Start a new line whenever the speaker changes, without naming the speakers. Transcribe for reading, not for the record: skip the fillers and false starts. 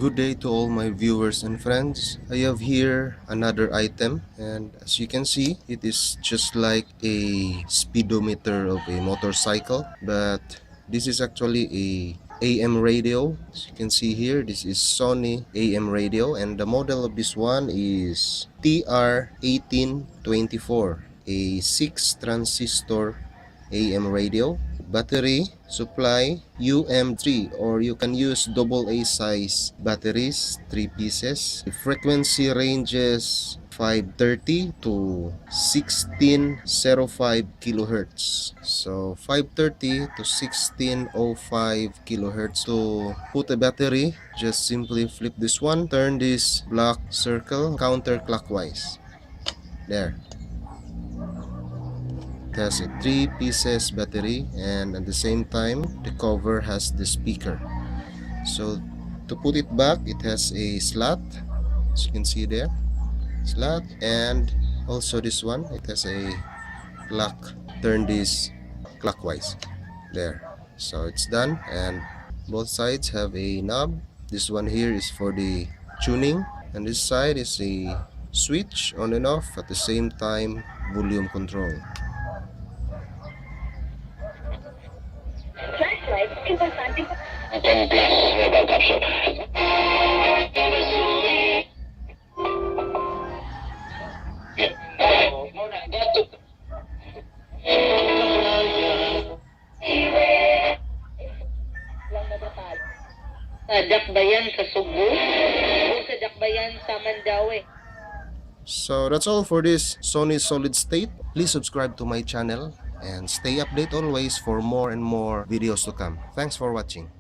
Good day to all my viewers and friends. I have here another item, and as you can see, it is just like a speedometer of a motorcycle, but this is actually a AM radio. As you can see here, this is Sony AM radio, and the model of this one is TR1824, a 6 transistor AM radio. Battery supply UM3, or you can use AA size batteries, 3 pieces. The frequency ranges 530 to 1605 kilohertz. So 530 to 1605 kilohertz. To put a battery, just simply flip this one, turn this black circle counterclockwise. There. It has a 3 pieces battery, and at the same time the cover has the speaker. So to put it back, it has a slot, as you can see there, slot, and also this one, it has a clock. Turn this clockwise. There. So it's done, and both sides have a knob. This one here is for the tuning, and this side is a switch on and off, at the same time volume control.
Sa Dakbayan sa Subo o sa Dakbayan sa Mandaue.
So that's all for this Sony solid state. Please subscribe to my channel and stay updated always for more and more videos to come. Thanks for watching.